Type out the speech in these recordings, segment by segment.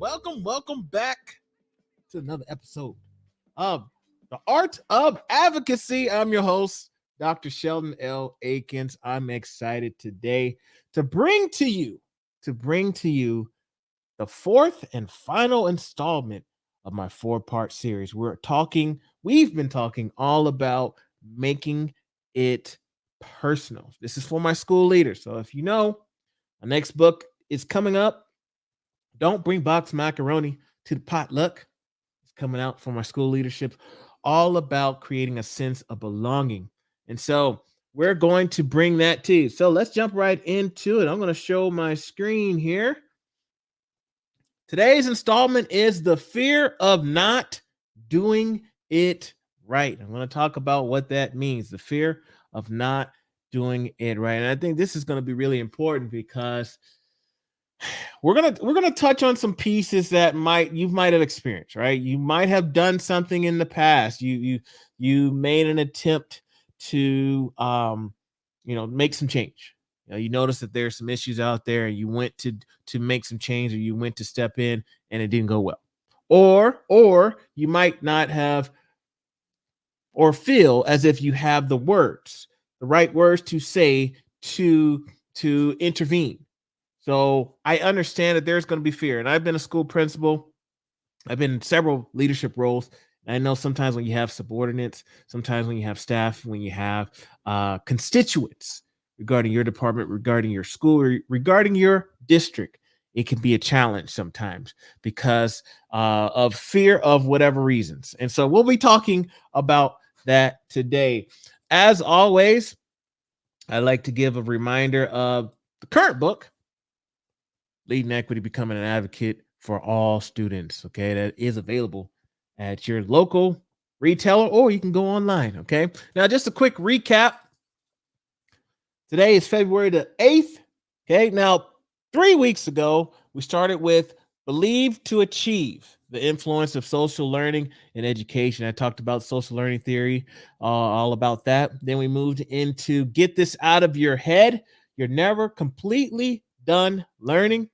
welcome back to another episode of The Art of Advocacy. I'm your host, Dr. Sheldon L. Eakins. I'm excited today to bring to you the fourth and final installment of my four-part series. We've been talking all about making it personal. This is for my school leaders. So if you know, my next book is coming up. Don't bring box macaroni to the potluck. It's coming out for my school leadership, all about creating a sense of belonging. And so we're going to bring that to you. So let's jump right into it. I'm going to show my screen here. Today's installment is the fear of not doing it right. I'm going to talk about what that means, the fear of not doing it right. And I think this is going to be really important because we're gonna touch on some pieces that you might have experienced, right? You might have done something in the past. You made an attempt to make some change. You notice that there's some issues out there, and you went to make some change, or you went to step in, and it didn't go well. Or you might not have, or feel as if you have the right words to say to intervene. So I understand that there's going to be fear. And I've been a school principal. I've been in several leadership roles. And I know sometimes when you have subordinates, sometimes when you have staff, when you have constituents regarding your department, regarding your school, regarding your district, it can be a challenge sometimes because of fear of whatever reasons. And so we'll be talking about that today. As always, I like to give a reminder of the current book, Leading Equity, Becoming an Advocate for All Students. Okay, that is available at your local retailer, or you can go online. Okay, now just a quick recap. Today is February the 8th. Okay, now 3 weeks ago, we started with Believe to Achieve, the influence of social learning in education. I talked about social learning theory, all about that. Then we moved into Get This Out of Your Head. You're never completely done learning.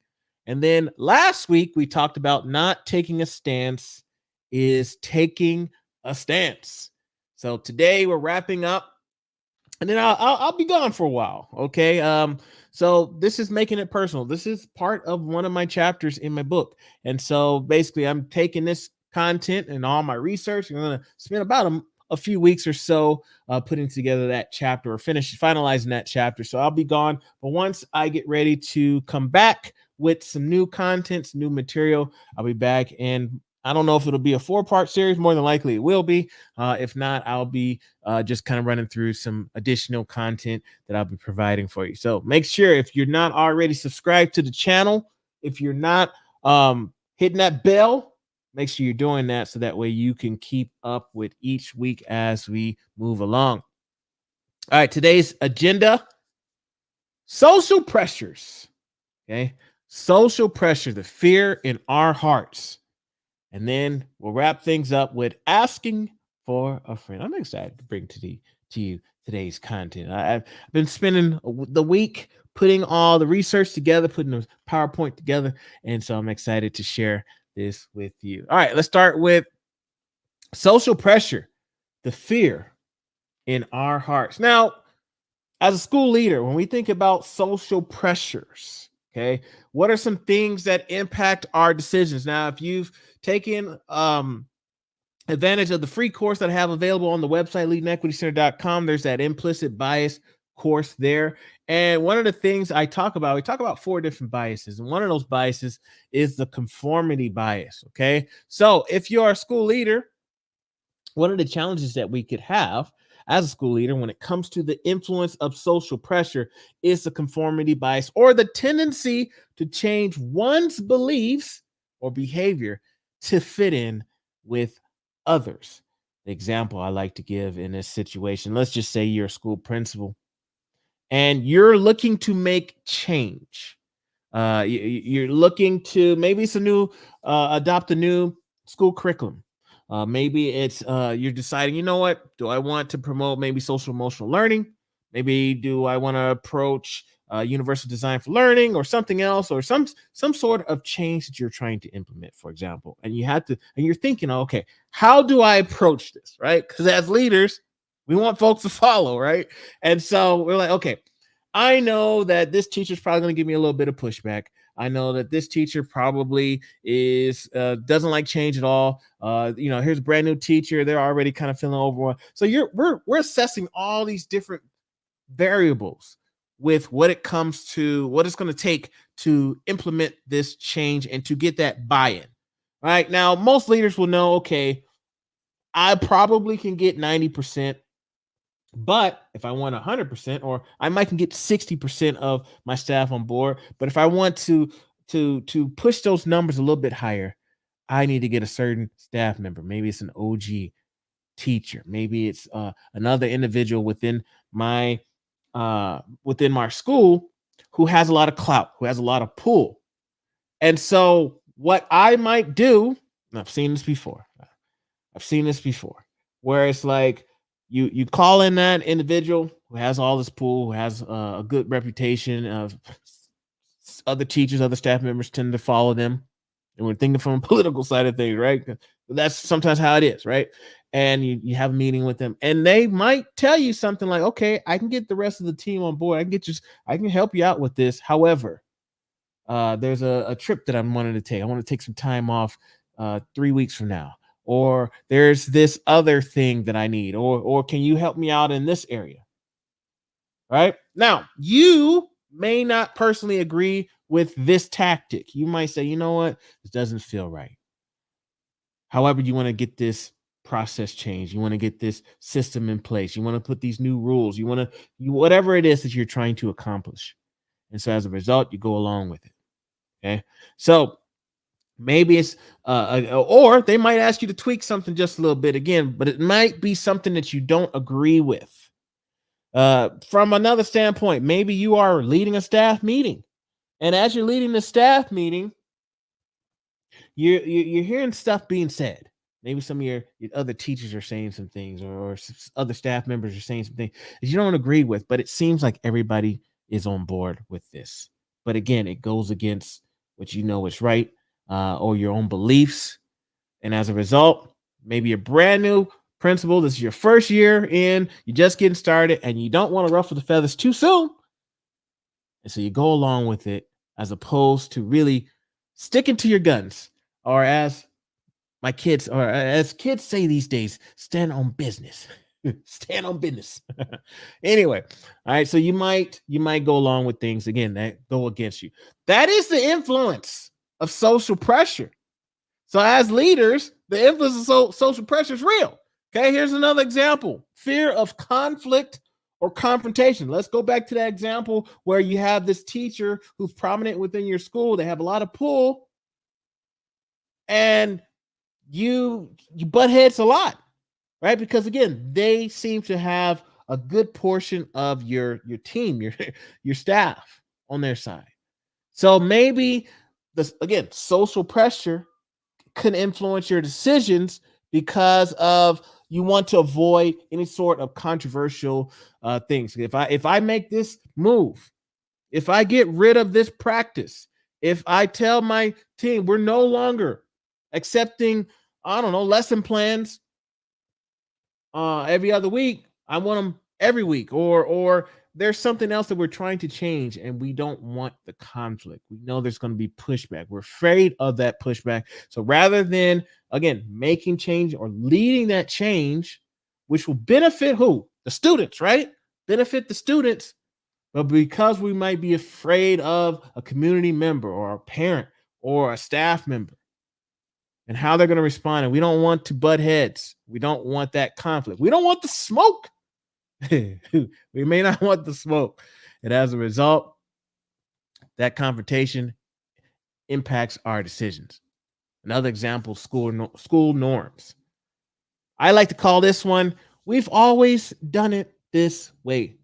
And then last week, we talked about not taking a stance is taking a stance. So today we're wrapping up, and then I'll be gone for a while. Okay. So this is making it personal. This is part of one of my chapters in my book. And so basically I'm taking this content and all my research. I'm going to spend about a few weeks or so putting together that chapter, or finalizing that chapter. So I'll be gone. But once I get ready to come back with some new content, some new material, I'll be back. And I don't know if it'll be a 4-part series. More than likely it will be. If not, I'll be just kind of running through some additional content that I'll be providing for you. So make sure, if you're not already subscribed to the channel, if you're not hitting that bell, make sure you're doing that, so that way you can keep up with each week as we move along. All right, today's agenda: social pressures. Okay, social pressure, the fear in our hearts. And then we'll wrap things up with asking for a friend. I'm excited to bring to you today's content. I've been spending the week putting all the research together, putting the PowerPoint together, and so I'm excited to share this with you. All right, let's start with social pressure, the fear in our hearts. Now, as a school leader, when we think about social pressures, okay, what are some things that impact our decisions? Now, if you've taken advantage of the free course that I have available on the website, leadenequitycenter.com, there's that implicit bias course there. And one of the things we talk about 4 different biases. And one of those biases is the conformity bias. Okay. So if you're a school leader, one of the challenges that we could have as a school leader when it comes to the influence of social pressure is the conformity bias, or the tendency to change one's beliefs or behavior to fit in with others. The example I like to give in this situation, let's just say you're a school principal and you're looking to make change. You're looking to, maybe it's adopt a new school curriculum. Maybe it's you're deciding, you know what, do I want to promote maybe social emotional learning? Maybe do I want to approach universal design for learning or something else, or some sort of change that you're trying to implement, for example. And you're thinking, okay, how do I approach this, right? Because as leaders, we want folks to follow, right? And so we're like, okay, I know that this teacher's probably going to give me a little bit of pushback. I know that this teacher probably is doesn't like change at all. Here's a brand new teacher; they're already kind of feeling overwhelmed. So we're assessing all these different variables with what it comes to what it's going to take to implement this change and to get that buy-in. Right now, most leaders will know, okay, I probably can get 90%. But if I want 100%, or I might can get 60% of my staff on board. But if I want to push those numbers a little bit higher, I need to get a certain staff member. Maybe it's an OG teacher. Maybe it's another individual within my school who has a lot of clout, who has a lot of pull. And so what I might do, and I've seen this before. I've seen this before, where it's like you call in that individual who has all this pull, who has a good reputation of other teachers, other staff members tend to follow them. And we're thinking from a political side of things, right? That's sometimes how it is, right? And you have a meeting with them, and they might tell you something like, "Okay, I can get the rest of the team on board. I can help you out with this. However, there's a trip that I'm wanting to take. I want to take some time off 3 weeks from now, or there's this other thing that I need, or can you help me out in this area?" Right now, you may not personally agree with this tactic. You might say, you know what, this doesn't feel right. However, you want to get this process change. You want to get this system in place. You want to put these new rules. Whatever it is that you're trying to accomplish. And so as a result, you go along with it. Okay. So maybe it's or they might ask you to tweak something just a little bit again, but it might be something that you don't agree with. From another standpoint, maybe you are leading a staff meeting, and as you're leading the staff meeting, you're hearing stuff being said. Maybe some of your other teachers are saying some things, or other staff members are saying something that you don't agree with, but it seems like everybody is on board with this. But again, it goes against what you know is right, or your own beliefs. And as a result, maybe a brand new principal, this is your first year in, you're just getting started, and you don't want to ruffle the feathers too soon. And so you go along with it, as opposed to really sticking to your guns, or as kids say these days, stand on business. Stand on business. Anyway, all right. So you might go along with things again that go against you. That is the influence of social pressure. So as leaders, the influence of social pressure is real. Okay, here's another example: fear of conflict or confrontation. Let's go back to that example where you have this teacher who's prominent within your school. They have a lot of pull, and you butt heads a lot, right? Because again, they seem to have a good portion of your team, your staff on their side. So maybe this again, social pressure can influence your decisions because of you want to avoid any sort of controversial things. If I make this move, if I get rid of this practice, if I tell my team we're no longer accepting, I don't know, lesson plans every other week, I want them every week, or there's something else that we're trying to change and we don't want the conflict. We know there's going to be pushback. We're afraid of that pushback. So rather than again making change or leading that change, which will benefit who? The students, right? Benefit the students. But because we might be afraid of a community member or a parent or a staff member and how they're going to respond, and we don't want to butt heads. We don't want that conflict. We don't want the smoke. We may not want the smoke. And as a result, that confrontation impacts our decisions. Another example, school norms. I like to call this one, we've always done it this way.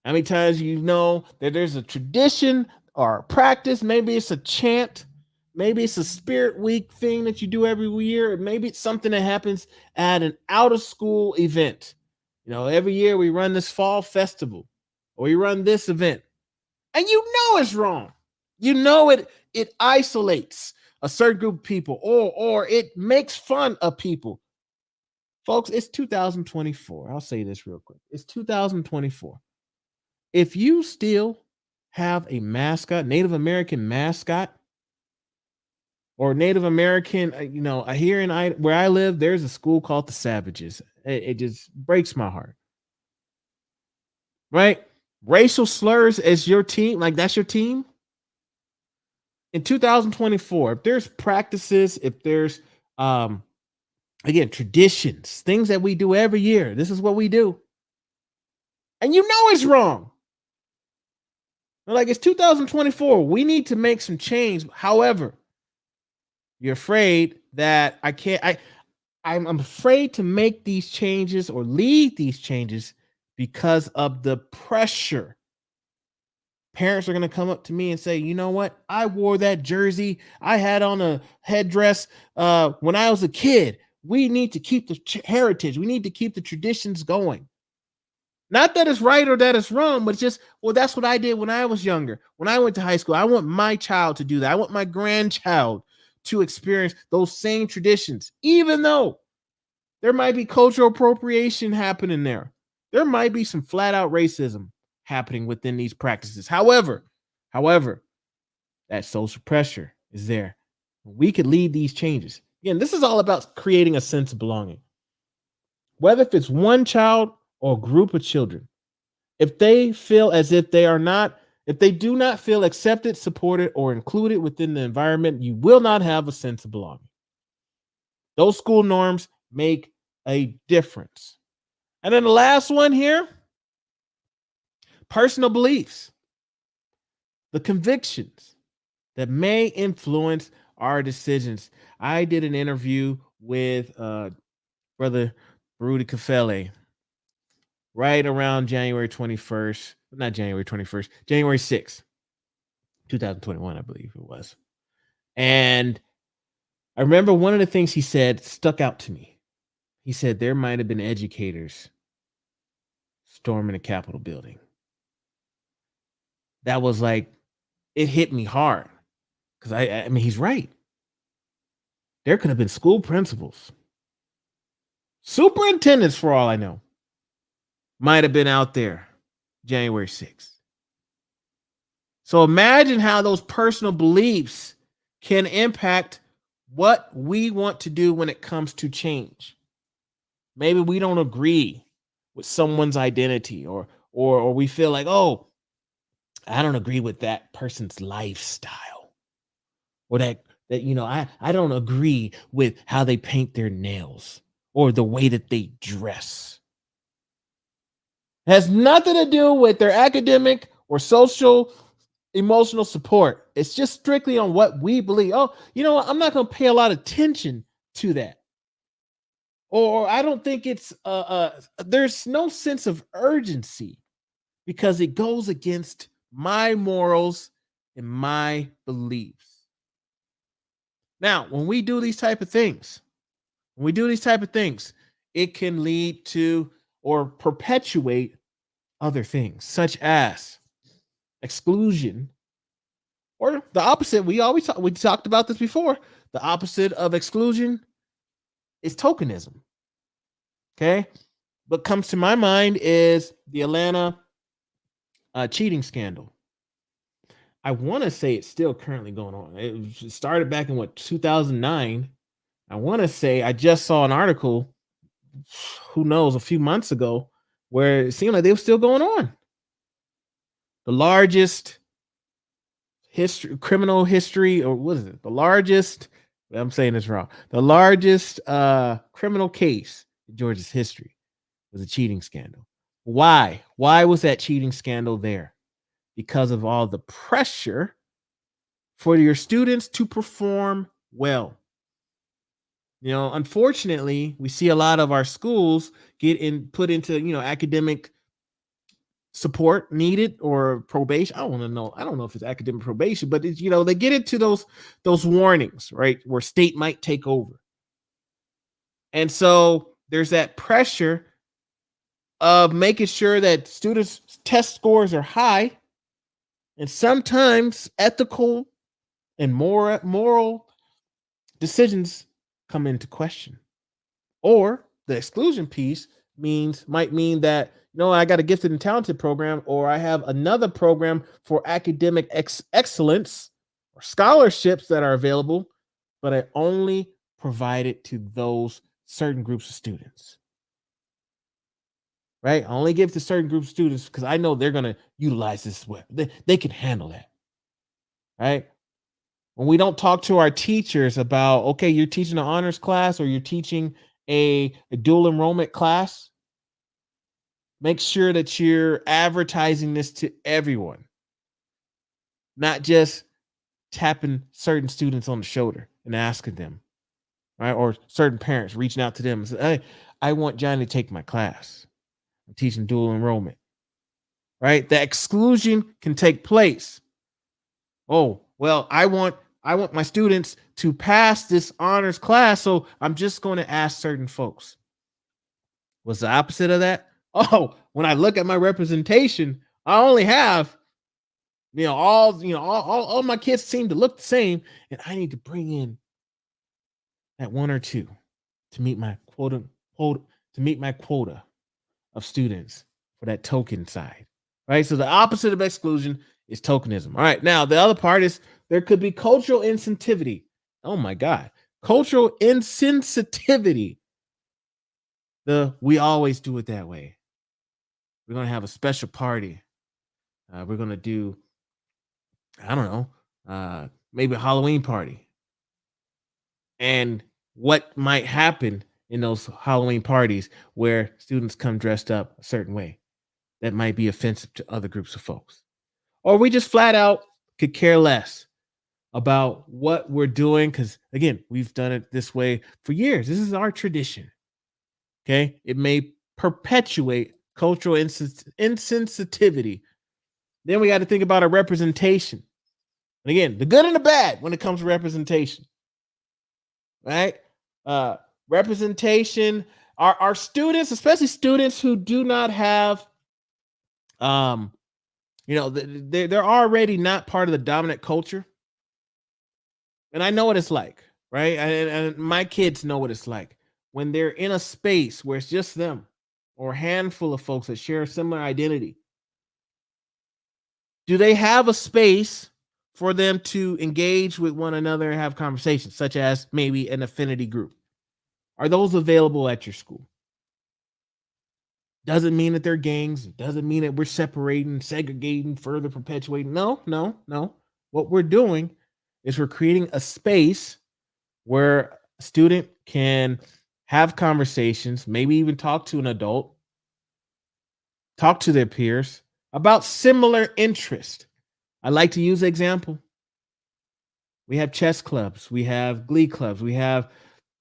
How many times you know that there's a tradition or a practice? Maybe it's a chant. Maybe it's a spirit week thing that you do every year. Maybe it's something that happens at an out of school event. Every year we run this fall festival or we run this event. And you know it's wrong. You know it isolates a certain group of people, or it makes fun of people. Folks, it's 2024. I'll say this real quick. It's 2024. If you still have a mascot, Native American mascot, or Native American, here where I live, there's a school called the Savages. It just breaks my heart, right? Racial slurs as your team, like that's your team. In 2024, if there's practices, if there's again traditions, things that we do every year, this is what we do, and you know it's wrong. Like, it's 2024. We need to make some change. However, you're afraid that I can't. I'm afraid to make these changes or lead these changes because of the pressure. Parents are going to come up to me and say, you know what? I wore that jersey. I had on a headdress when I was a kid. We need to keep the heritage. We need to keep the traditions going. Not that it's right or that it's wrong, but it's just, well, that's what I did when I was younger. When I went to high school, I want my child to do that. I want my grandchild to experience those same traditions, even though there might be cultural appropriation happening there. There might be some flat out racism happening within these practices. However, that social pressure is there. We could lead these changes. Again, this is all about creating a sense of belonging. Whether if it's one child or a group of children, if they feel as if if they do not feel accepted, supported, or included within the environment, you will not have a sense of belonging. Those school norms make a difference. And then the last one here, personal beliefs, the convictions that may influence our decisions. I did an interview with Brother Rudy Kafele right around January 21st, not January 21st, January 6th, 2021, I believe it was. And I remember one of the things he said stuck out to me. He said there might have been educators storming the Capitol building. That was like, it hit me hard because I mean, he's right. There could have been school principals, superintendents, for all I know, might have been out there January 6th. So imagine how those personal beliefs can impact what we want to do when it comes to change. Maybe we don't agree with someone's identity, or we feel like, oh, I don't agree with that person's lifestyle, or that I don't agree with how they paint their nails or the way that they dress. It has nothing to do with their academic or social emotional support. It's just strictly on what we believe. Oh, you know what? I'm not going to pay a lot of attention to that. Or I don't think it's there's no sense of urgency because it goes against my morals and my beliefs. Now, when we do these type of things, it can lead to or perpetuate other things, such as exclusion, or the opposite. We talked about this before. The opposite of exclusion is tokenism. Okay, what comes to my mind is the Atlanta cheating scandal. I want to say it's still currently going on. It started back in 2009. I want to say I just saw an article, who knows, a few months ago, where it seemed like they were still going on. The largest criminal history, or what is it? The largest, I'm saying this wrong. The largest criminal case in Georgia's history was a cheating scandal. Why? Why was that cheating scandal there? Because of all the pressure for your students to perform well. Unfortunately, we see a lot of our schools put into, academic support needed or probation. I don't know if it's academic probation, but it's, they get into those warnings, right, where state might take over. And so there's that pressure of making sure that students' test scores are high And sometimes ethical and moral decisions come into question. Or the exclusion piece might mean that, I got a gifted and talented program, or I have another program for academic excellence or scholarships that are available, but I only provide it to those certain groups of students. Right? I only give it to certain groups of students because I know they're going to utilize this well. They can handle that. Right? When we don't talk to our teachers about, okay, you're teaching an honors class or you're teaching a dual enrollment class, make sure that you're advertising this to everyone, not just tapping certain students on the shoulder and asking them, right? Or certain parents reaching out to them and say, hey, I want Johnny to take my class. I'm teaching dual enrollment, right? The exclusion can take place. Oh, well, I want my students to pass this honors class, so I'm just going to ask certain folks. What's the opposite of that? Oh, when I look at my representation, I only have, all my kids seem to look the same, and I need to bring in that one or two to meet my quota of students for that token side. Right. So the opposite of exclusion is tokenism. All right. Now the other part is there could be cultural insensitivity. Oh my God. Cultural insensitivity. We always do it that way. We're going to have a special party. We're going to do, I don't know, maybe a Halloween party. And what might happen in those Halloween parties where students come dressed up a certain way that might be offensive to other groups of folks. Or we just flat out could care less about what we're doing because, again, we've done it this way for years. This is our tradition. Okay. It may perpetuate cultural insensitivity. Then we got to think about our representation. And again, the good and the bad when it comes to representation. Right? Representation, our students, especially students who do not have, they're already not part of the dominant culture. And I know what it's like, right? And my kids know what it's like when they're in a space where it's just them or a handful of folks that share a similar identity. Do they have a space for them to engage with one another and have conversations, such as maybe an affinity group? Are those available at your school? Doesn't mean that they're gangs. Doesn't mean that we're separating, segregating, further perpetuating. No, no, no. What we're doing is we're creating a space where a student can have conversations, maybe even talk to an adult, talk to their peers about similar interest. I like to use the example. We have chess clubs, we have glee clubs, we have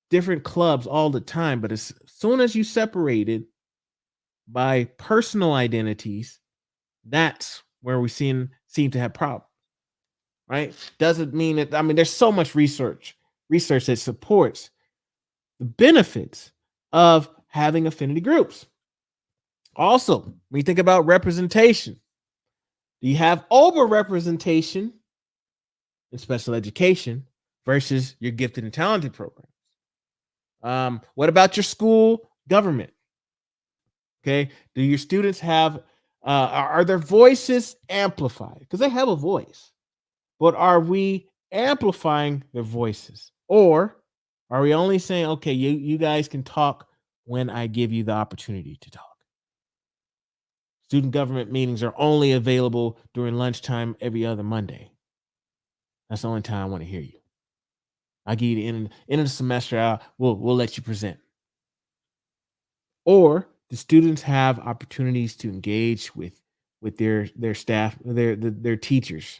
different clubs all the time, but as soon as you separate it by personal identities, that's where we seem to have problems. Right? Doesn't mean that, I mean, there's so much research that supports the benefits of having affinity groups. Also, when you think about representation, do you have overrepresentation in special education versus your gifted and talented program? What about your school government? Okay, do your students have are their voices amplified? Because they have a voice, but are we amplifying their voices, or are we only saying, okay, you guys can talk when I give you the opportunity to talk? Student government meetings are only available during lunchtime every other Monday. That's the only time I want to hear you. I'll give you the end of the semester. We'll let you present. Or the students have opportunities to engage with their staff, their teachers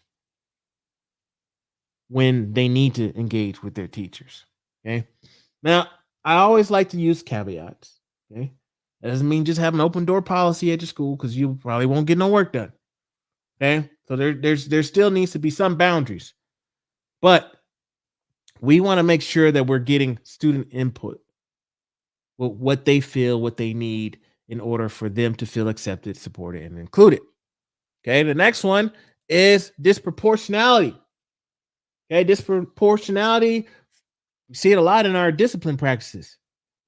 when they need to engage with their teachers. Okay. Now, I always like to use caveats. Okay. That doesn't mean just have an open door policy at your school because you probably won't get no work done. Okay. So there still needs to be some boundaries. But we want to make sure that we're getting student input, what they feel, what they need in order for them to feel accepted, supported, and included. Okay. The next one is disproportionality. Okay, disproportionality, you see it a lot in our discipline practices.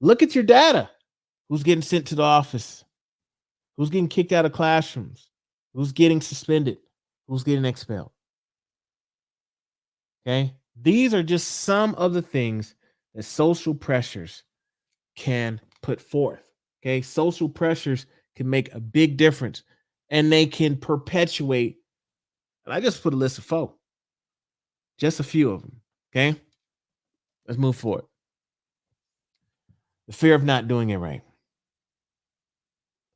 Look at your data. Who's getting sent to the office? Who's getting kicked out of classrooms? Who's getting suspended? Who's getting expelled? Okay. These are just some of the things that social pressures can put forth. Okay. Social pressures can make a big difference and they can perpetuate. And I just put a list of four, just a few of them. Okay. Let's move forward. The fear of not doing it right.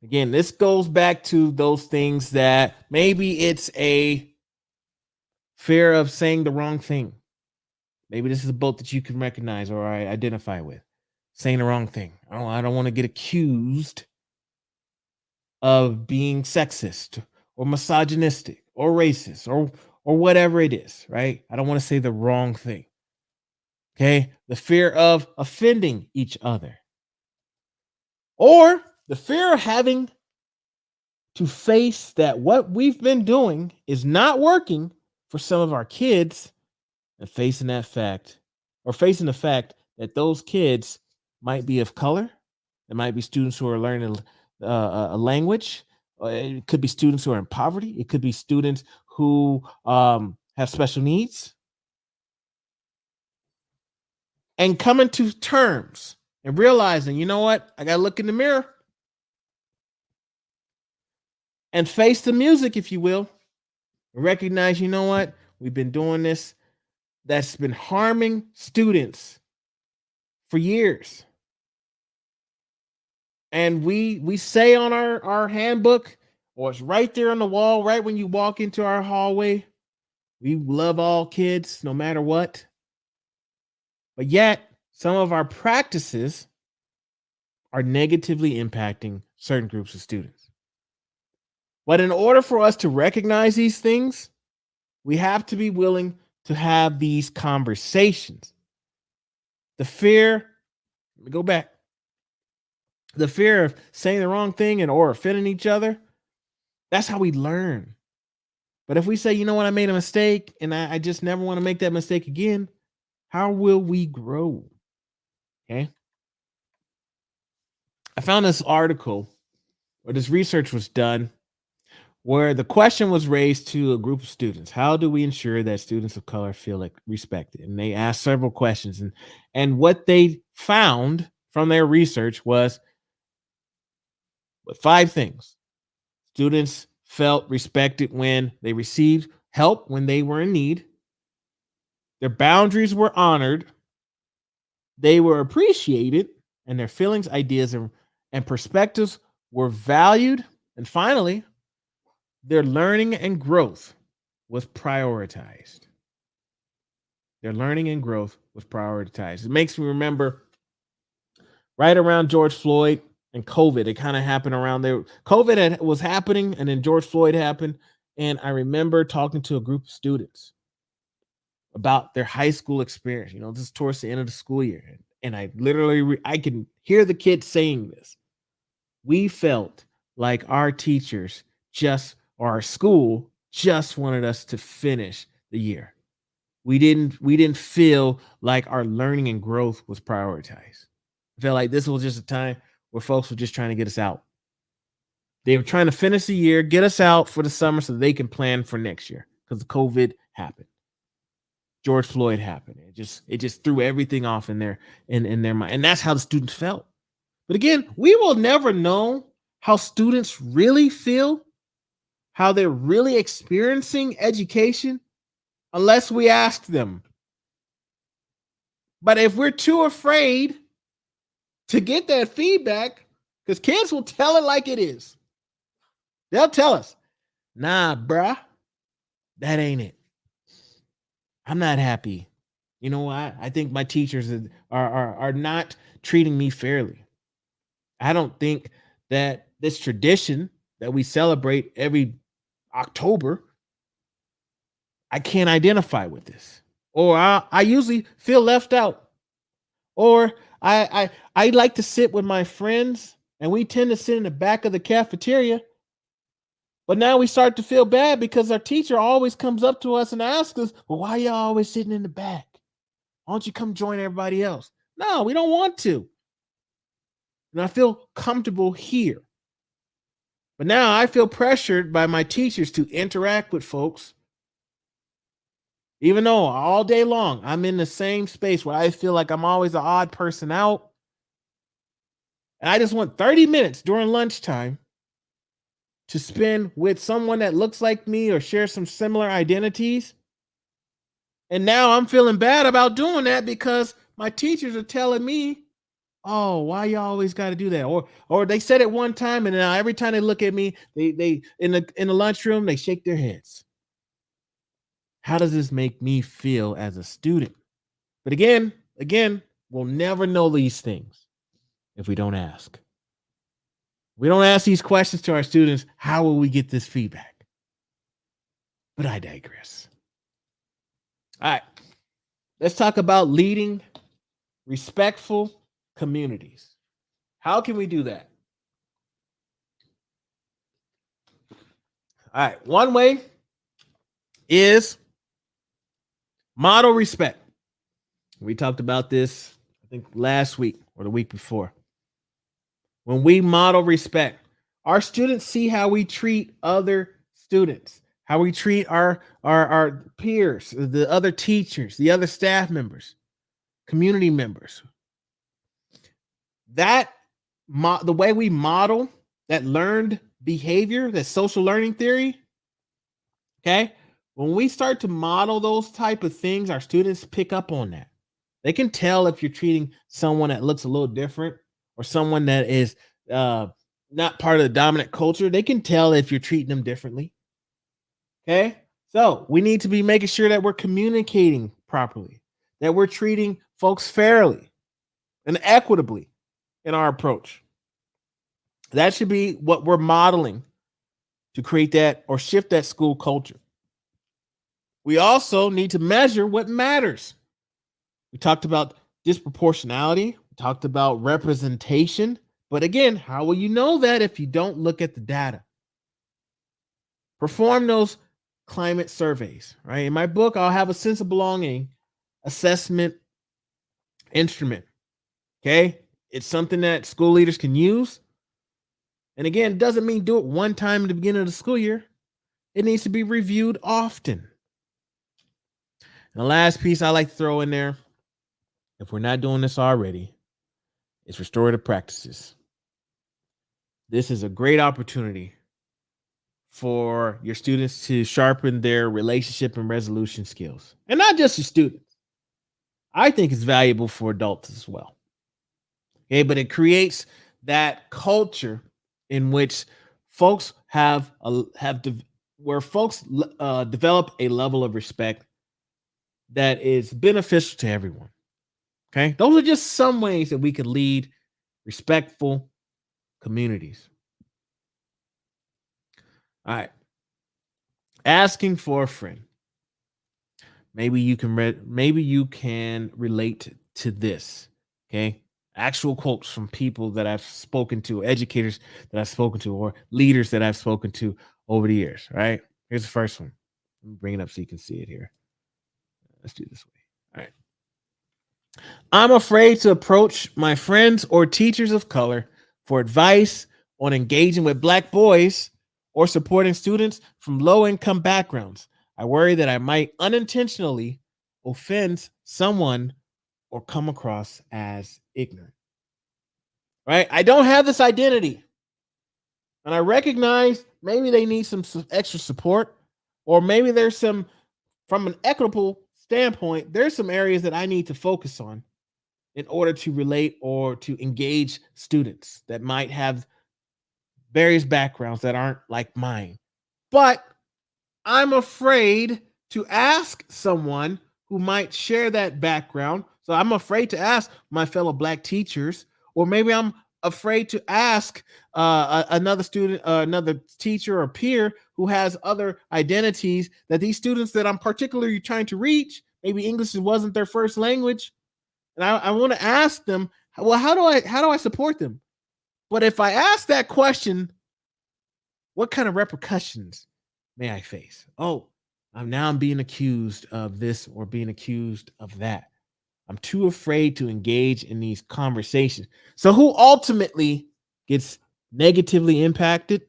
Again, this goes back to those things that maybe it's a fear of saying the wrong thing. Maybe this is a boat that you can recognize or identify with. Saying the wrong thing. I don't want to get accused of being sexist or misogynistic or racist or whatever it is, right? I don't want to say the wrong thing. Okay? The fear of offending each other. Or the fear of having to face that what we've been doing is not working for some of our kids and facing that fact or facing the fact that those kids might be of color. It might be students who are learning a language. It could be students who are in poverty. It could be students who have special needs. And coming to terms and realizing, you know what? I got to look in the mirror and face the music, if you will. Recognize, you know what? We've been doing this. That's been harming students for years. And we say on our handbook, or it's right there on the wall, right when you walk into our hallway, we love all kids no matter what. But yet, some of our practices are negatively impacting certain groups of students. But in order for us to recognize these things, we have to be willing to have these conversations. The fear, let me go back. The fear of saying the wrong thing and or offending each other, that's how we learn. But if we say, you know what, I made a mistake and I just never want to make that mistake again, how will we grow? Okay. I found this article where this research was done where the question was raised to a group of students. How do we ensure that students of color feel like respected? And they asked several questions. And what they found from their research was five things. Students felt respected when they received help when they were in need. Their boundaries were honored. They were appreciated, and their feelings, ideas, and perspectives were valued. And finally, their learning and growth was prioritized. Their learning and growth was prioritized. It makes me remember right around George Floyd and COVID. It kind of happened around there. COVID was happening, and then George Floyd happened. And I remember talking to a group of students about their high school experience. You know, this is towards the end of the school year. And I literally, I can hear the kids saying this. We felt like our teachers or our school just wanted us to finish the year. We didn't feel like our learning and growth was prioritized. I felt like this was just a time where folks were just trying to get us out. They were trying to finish the year, get us out for the summer so they can plan for next year because COVID happened. George Floyd happened. It just threw everything off in their mind. And that's how the students felt. But again, we will never know how students really feel, how they're really experiencing education unless we ask them. But if we're too afraid to get that feedback, because kids will tell it like it is. They'll tell us, nah, bruh, that ain't it. I'm not happy. You know what? I think my teachers are not treating me fairly. I don't think that this tradition that we celebrate every October, I can't identify with this. Or I usually feel left out. Or I like to sit with my friends and we tend to sit in the back of the cafeteria. But now we start to feel bad because our teacher always comes up to us and asks us, well, why y'all always sitting in the back? Why don't you come join everybody else? No, we don't want to. And I feel comfortable here. But now I feel pressured by my teachers to interact with folks, even though all day long I'm in the same space where I feel like I'm always an odd person out. And I just want 30 minutes during lunchtime to spend with someone that looks like me or shares some similar identities. And now I'm feeling bad about doing that because my teachers are telling me, oh, why you always got to do that? Or they said it one time, and now every time they look at me, they in the lunchroom, they shake their heads. How does this make me feel as a student? But again, we'll never know these things if we don't ask. We don't ask these questions to our students, how will we get this feedback? But I digress. All right. Let's talk about leading respectful communities. How can we do that? All right. One way is model respect. We talked about this, I think, last week or the week before. When we model respect, our students see how we treat other students, how we treat our peers, the other teachers, the other staff members, community members. That the way we model that learned behavior, that social learning theory, okay? When we start to model those type of things, our students pick up on that. They can tell if you're treating someone that looks a little different or someone that is not part of the dominant culture. They can tell if you're treating them differently. Okay. So we need to be making sure that we're communicating properly, that we're treating folks fairly and equitably in our approach. That should be what we're modeling to create that or shift that school culture. We also need to measure what matters. We talked about disproportionality, we talked about representation, but again, how will you know that if you don't look at the data? Perform those climate surveys, right? In my book, I'll have a sense of belonging assessment instrument. Okay. It's something that school leaders can use. And again, it doesn't mean do it one time at the beginning of the school year. It needs to be reviewed often. And the last piece I like to throw in there, if we're not doing this already, is restorative practices. This is a great opportunity for your students to sharpen their relationship and resolution skills. And not just your students. I think it's valuable for adults as well. Okay, but it creates that culture in which folks where folks develop a level of respect that is beneficial to everyone. Okay, those are just some ways that we could lead respectful communities. All right, asking for a friend. Maybe you can relate to this. Okay, actual quotes from people that I've spoken to, educators that I've spoken to, or leaders that I've spoken to over the years. Right, here's the first one. Let me bring it up so you can see it here. Let's do it this way. All right. I'm afraid to approach my friends or teachers of color for advice on engaging with Black boys or supporting students from low income backgrounds. I worry that I might unintentionally offend someone or come across as ignorant. Right? I don't have this identity. And I recognize maybe they need some extra support, or maybe there's some, from an equitable standpoint, there's some areas that I need to focus on in order to relate or to engage students that might have various backgrounds that aren't like mine. But I'm afraid to ask someone who might share that background. So I'm afraid to ask my fellow Black teachers, or maybe I'm afraid to ask another student, another teacher or peer who has other identities that these students that I'm particularly trying to reach, maybe English wasn't their first language. And I want to ask them, well, how do I support them? But if I ask that question What kind of repercussions may I face? Oh, I'm being accused of this or being accused of that. I'm too afraid to engage in these conversations. So who ultimately gets negatively impacted?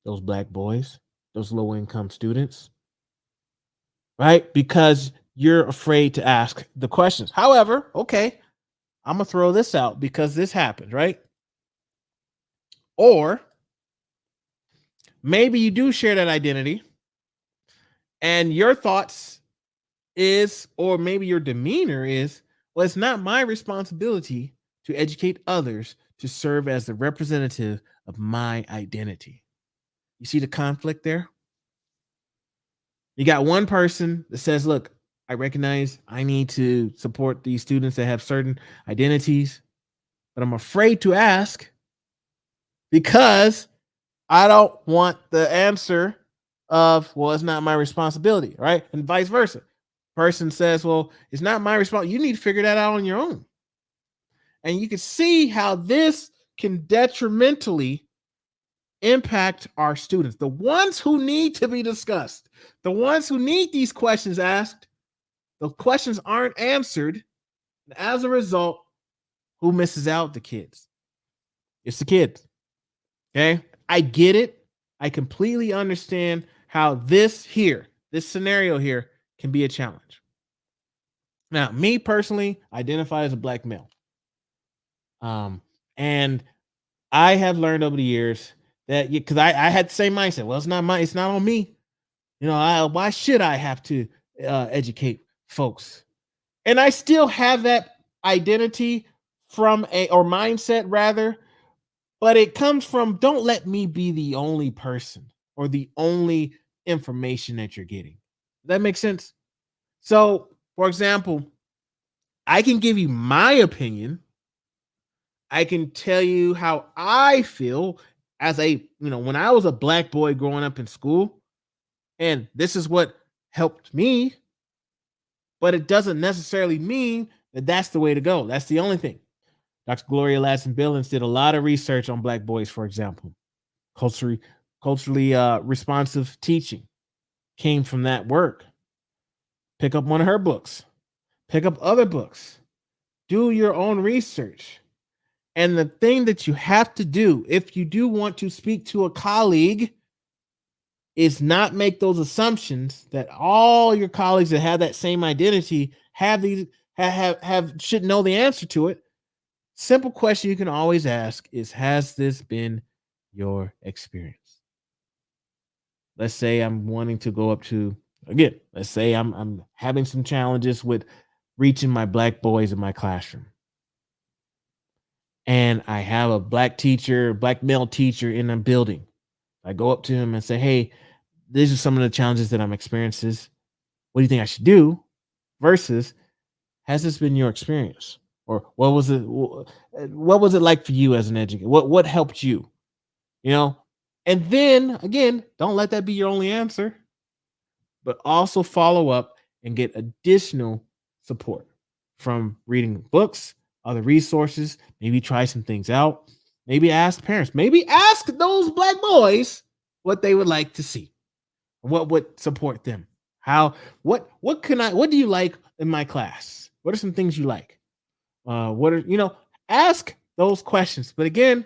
Those black boys, those low income students, right? Because you're afraid to ask the questions. However, okay, I'm gonna throw this out because this happened, right? Or maybe you do share that identity and your thoughts is, or maybe your demeanor is, well, it's not my responsibility to educate others to serve as the representative of my identity. You see the conflict there? You got one person that says, look, I recognize I need to support these students that have certain identities, but I'm afraid to ask because I don't want the answer of, well, it's not my responsibility, right? And vice versa. Person says, well, it's not my responsibility. You need to figure that out on your own. And you can see how this can detrimentally impact our students, the ones who need to be discussed, the ones who need these questions asked. The questions aren't answered. And as a result, who misses out? The kids. It's the kids. Okay. I get it. I completely understand how this scenario here can be a challenge. Now, me personally identify as a black male. And I have learned over the years that because I had the same mindset. Well, it's not on me. Why should I have to educate folks? And I still have that identity from a or mindset rather, but it comes from don't let me be the only person or the only information that you're getting. Does that make sense? So, for example, I can give you my opinion. I can tell you how I feel as when I was a black boy growing up in school, and this is what helped me, but it doesn't necessarily mean that that's the way to go. That's the only thing. Dr. Gloria Ladson Billings did a lot of research on black boys, for example. Culturally responsive teaching came from that work. Pick up one of her books, pick up other books, do your own research. And the thing that you have to do if you do want to speak to a colleague is not make those assumptions that all your colleagues that have that same identity should know the answer to it. Simple question you can always ask is, has this been your experience? Let's say I'm wanting to go up to, again, let's say I'm having some challenges with reaching my black boys in my classroom. And I have a black male teacher in a building. I go up to him and say, hey, these are some of the challenges that I'm experiencing. What do you think I should do? Versus, has this been your experience? Or what was it like for you as an educator? What helped you? And then again, don't let that be your only answer, but also follow up and get additional support from reading books, other resources, maybe try some things out, maybe ask parents, maybe ask those black boys what they would like to see, what would support them. What do you like in my class? What are some things you like? Ask those questions. But again,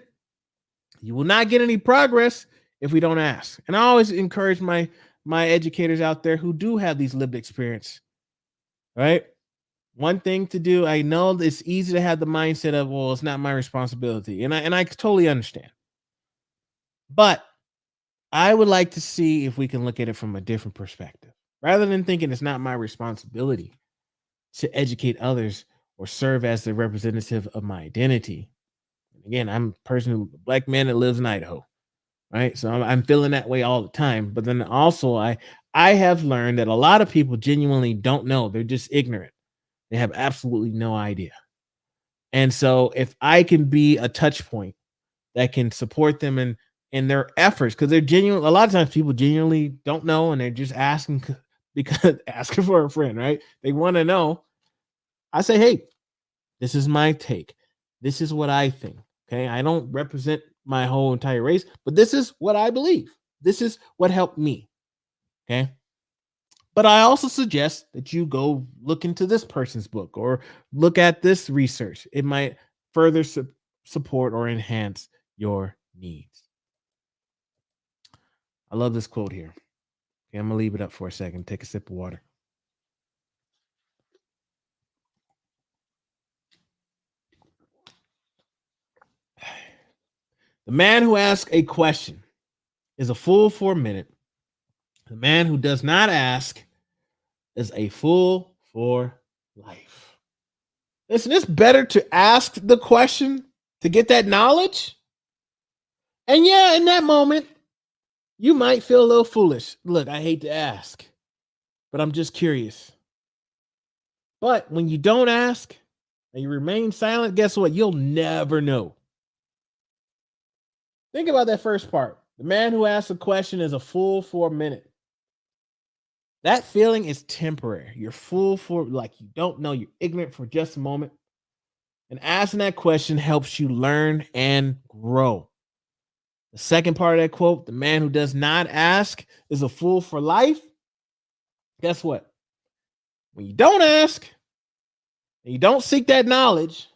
you will not get any progress if we don't ask. And I always encourage my educators out there who do have these lived experience, right? One thing to do, I know it's easy to have the mindset of, well, it's not my responsibility. And I totally understand. But I would like to see if we can look at it from a different perspective. Rather than thinking it's not my responsibility to educate others or serve as the representative of my identity. Again, I'm a person, a black man that lives in Idaho, right? So I'm feeling that way all the time. But then also I have learned that a lot of people genuinely don't know. They're just ignorant. They have absolutely no idea. And so if I can be a touch point that can support them in their efforts, because they're genuine, a lot of times people genuinely don't know and they're just asking because asking for a friend, right? They want to know. I say, hey, this is my take. This is what I think. Okay. I don't represent my whole entire race, but this is what I believe. This is what helped me. Okay. But I also suggest that you go look into this person's book or look at this research. It might further support or enhance your needs. I love this quote here. Okay, I'm going to leave it up for a second. Take a sip of water. The man who asks a question is a fool for a minute. The man who does not ask is a fool for life. Listen, it's better to ask the question to get that knowledge. And yeah, in that moment, you might feel a little foolish. Look, I hate to ask, but I'm just curious. But when you don't ask and you remain silent, guess what? You'll never know. Think about that first part. The man who asks a question is a fool for a minute. That feeling is temporary. You're fool for, like, you don't know, you're ignorant for just a moment. And asking that question helps you learn and grow. The second part of that quote, the man who does not ask is a fool for life. Guess what? When you don't ask and you don't seek that knowledge,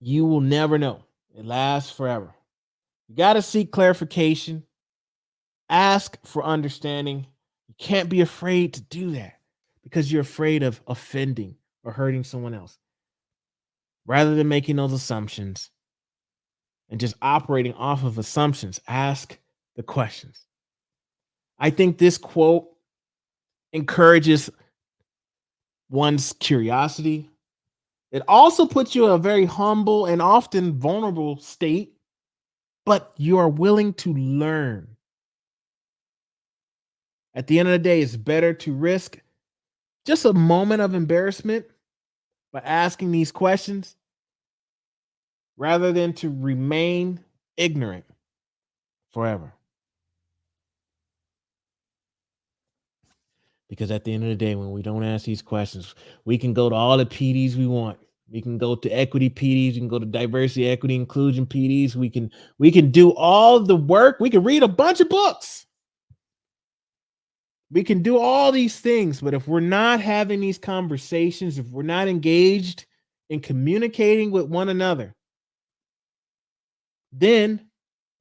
you will never know. It lasts forever. You got to seek clarification, ask for understanding. You can't be afraid to do that because you're afraid of offending or hurting someone else. Rather than making those assumptions and just operating off of assumptions, ask the questions. I think this quote encourages one's curiosity. It also puts you in a very humble and often vulnerable state, but you are willing to learn. At the end of the day, it's better to risk just a moment of embarrassment by asking these questions rather than to remain ignorant forever. Because at the end of the day, when we don't ask these questions, we can go to all the PDs we want. We can go to equity PDs. We can go to diversity, equity, inclusion PDs. We can do all the work. We can read a bunch of books. We can do all these things, but if we're not having these conversations, if we're not engaged in communicating with one another, then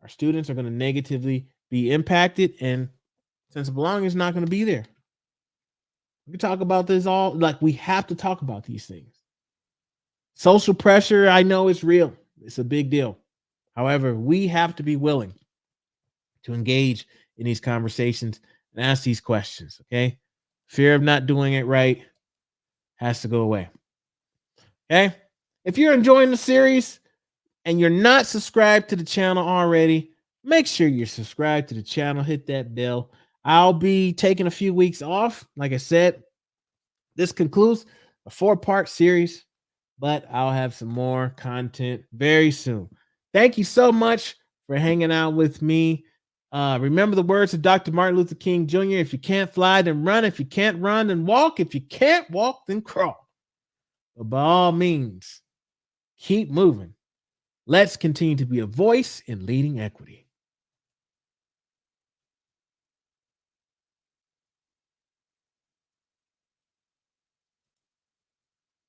our students are going to negatively be impacted, and sense of belonging is not going to be there. We can talk about this all, like, we have to talk about these things. Social pressure, I know it's real. It's a big deal. However, we have to be willing to engage in these conversations and ask these questions, okay? Fear of not doing it right has to go away. Okay? If you're enjoying the series and you're not subscribed to the channel already, make sure you're subscribed to the channel, hit that bell. I'll be taking a few weeks off. Like I said, this concludes a 4-part series, but I'll have some more content very soon. Thank you so much for hanging out with me. Remember the words of Dr. Martin Luther King Jr. If you can't fly, then run. If you can't run, then walk. If you can't walk, then crawl. But by all means, keep moving. Let's continue to be a voice in leading equity.